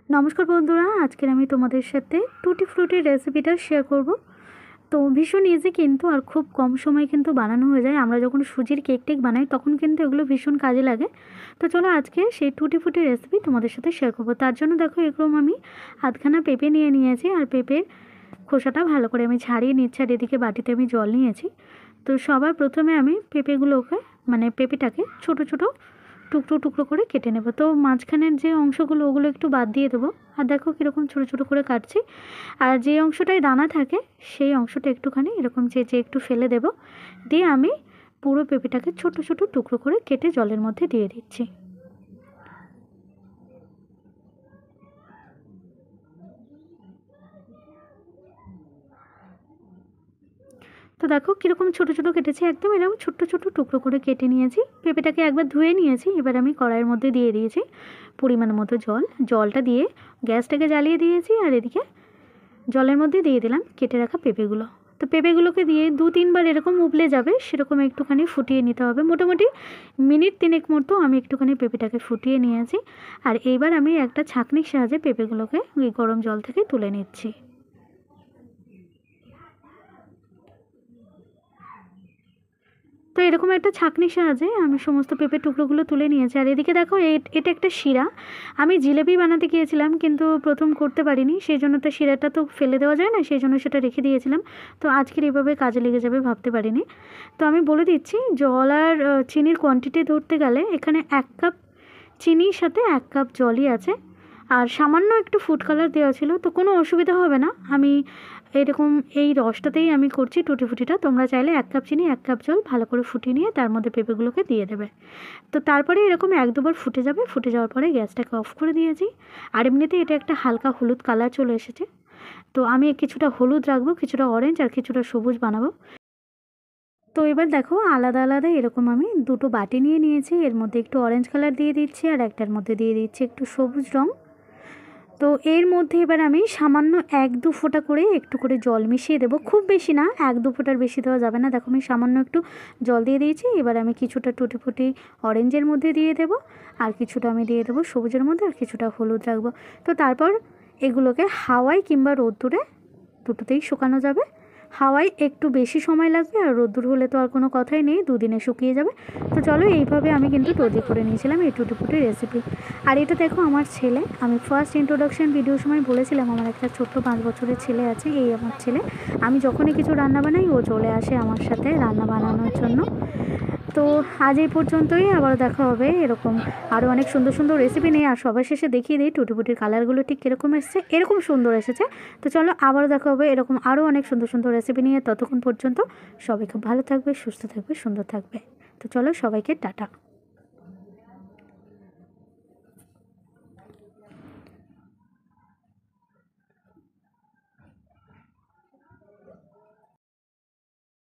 নমস্কার বন্ধুরা, আজকের আমি তোমাদের সাথে টুটি ফ্রুটির রেসিপিটা শেয়ার করব। তো ভীষণ ইজি কিন্তু, আর খুব কম সময় কিন্তু বানানো হয়ে যায়। আমরা যখন সুজির কেক টেক বানাই তখন কিন্তু এগুলো ভীষণ কাজে লাগে। তো চলো আজকে সেই টুটি ফ্রুটির রেসিপি তোমাদের সাথে শেয়ার করব। তার জন্য দেখো এরকম আমি আধখানা পেঁপে নিয়ে নিয়েছি, আর পেঁপের খোসাটা ভালো করে আমি ছাড়িয়ে নিচ্ছি, আর এদিকে বাটিতে আমি জল নিয়েছি। তো সবার প্রথমে আমি পেঁপেটাকে ছোট ছোট টুকরো টুকরো করে কেটে নেব। তো মাঝখানের যে অংশগুলো ওগুলো একটু বাদ দিয়ে দেবো। আর দেখো কীরকম ছোটো ছোটো করে কাটছি। আর যে অংশটায় দানা থাকে সেই অংশটা একটুখানি এরকম চেঁচে একটু ফেলে দেব। দিয়ে আমি পুরো পেঁপেটাকে ছোট ছোট টুকরো করে কেটে জলের মধ্যে দিয়ে দিচ্ছি। তো দেখো কীরকম ছোটো ছোটো কেটেছি, একদম এরকম ছোট্ট ছোট্ট টুকরো করে কেটে নিয়েছি। পেঁপেটাকে একবার ধুয়ে নিয়েছি, এবার আমি কড়াইয়ের মধ্যে দিয়ে দিয়েছি পরিমাণ মতো জলটা দিয়ে গ্যাসটাকে জ্বালিয়ে দিয়েছি। আর এদিকে জলের মধ্যে দিয়ে দিলাম কেটে রাখা পেঁপেগুলো। তো পেঁপেগুলোকে দিয়ে 2-3 বার এরকম উবলে যাবে সেরকম একটুখানি ফুটিয়ে নিতে হবে। মোটামুটি মিনিট 3 মতো আমি একটুখানি পেঁপেটাকে ফুটিয়ে নিয়েছি। আর এইবার আমি একটা ছাঁকনির সাহায্যে পেঁপেগুলোকে ওই গরম জল থেকে তুলে নিচ্ছি। তো এরকম একটা ছাঁকনির সাহায্যে আমি সমস্ত পেঁপের টুকরোগুলো তুলে নিয়েছি। আর এদিকে দেখো এটা একটা শিরা। আমি জিলেপি বানাতে গিয়েছিলাম কিন্তু প্রথম করতে পারিনি, সেই জন্য তো শিরাটা তো ফেলে দেওয়া যায় না, সেই জন্য সেটা রেখে দিয়েছিলাম। তো আজকের এভাবে কাজে লেগে যাবে ভাবতে পারিনি। তো আমি বলে দিচ্ছি, জল আর চিনির কোয়ান্টিটি ধরতে গেলে এখানে 1 কাপ চিনির সাথে 1 কাপ জলই আছে। আর সামান্য একটু ফুড কালার দেওয়া ছিল, তো কোনো অসুবিধা হবে না। আমি এরকম এই রসটাতেই আমি করছি টুটি ফুটিটা। তোমরা চাইলে 1 কাপ চিনি 1 কাপ জল ভালো করে ফুটিয়ে নিয়ে তার মধ্যে পেঁপেগুলোকে দিয়ে দেবে। তো তারপরে এরকম 1-2 বার ফুটে যাবে। ফুটে যাওয়ার পরে গ্যাসটাকে অফ করে দিয়েছি। আর এমনিতে এটা একটা হালকা হলুদ কালার চলে এসেছে। তো আমি কিছুটা হলুদ রাখবো, কিছুটা অরেঞ্জ আর কিছুটা সবুজ বানাবো। তো এবার দেখো আলাদা আলাদা এরকম আমি 2টো বাটি নিয়ে নিয়েছি। এর মধ্যে একটু অরেঞ্জ কালার দিয়ে দিচ্ছি, আর একটার মধ্যে দিয়ে দিচ্ছি একটু সবুজ রঙ। তো এর মধ্যে এবার আমি সামান্য 1-2 ফোঁটা করে একটু করে জল মিশিয়ে দেবো। খুব বেশি না, 1-2 ফোঁটার বেশি দেওয়া যাবে না। দেখো আমি সামান্য একটু জল দিয়ে দিয়েছি। এবার আমি কিছুটা টুটি ফুটি অরেঞ্জের মধ্যে দিয়ে দেবো, আর কিছুটা আমি দিয়ে দেবো সবুজের মধ্যে, আর কিছুটা হলুদ রাখবো। তো তারপর এগুলোকে হাওয়ায় কিংবা রোদ্দুরে দুটোতেই শুকানো যাবে। হাওয়ায় একটু বেশি সময় লাগবে, আর রোদ্দুর হলে তো আর কোনো কথাই নেই, 2 দিনে শুকিয়ে যাবে। তো চলো এইভাবে আমি কিন্তু তৈরি করে নিয়েছিলাম এই টুটি ফুটি রেসিপি। আর এটা দেখো আমার ছেলে, আমি ফার্স্ট ইন্ট্রোডাকশন ভিডিওর সময় বলেছিলাম আমার একটা ছোট্ট 5 বছরের ছেলে আছে। এই আমার ছেলে, আমি যখনই কিছু রান্না বানাই ও চলে আসে আমার সাথে রান্না বানানোর জন্য। তো আজ এই পর্যন্তই, আবার দেখা হবে এরকম আরও অনেক সুন্দর সুন্দর রেসিপি নিয়ে। আর সবার শেষে দেখিয়ে দিই টুটি ফুটির কালারগুলো ঠিক কীরকম এসেছে, এরকম সুন্দর এসেছে। তো চলো আবারও দেখা হবে এরকম আরও অনেক সুন্দর সুন্দর রেসিপি নিয়ে। ততক্ষণ পর্যন্ত সবাই খুব ভালো থাকবে, সুস্থ থাকবে, সুন্দর থাকবে। তো চলো সবাইকে টাটা।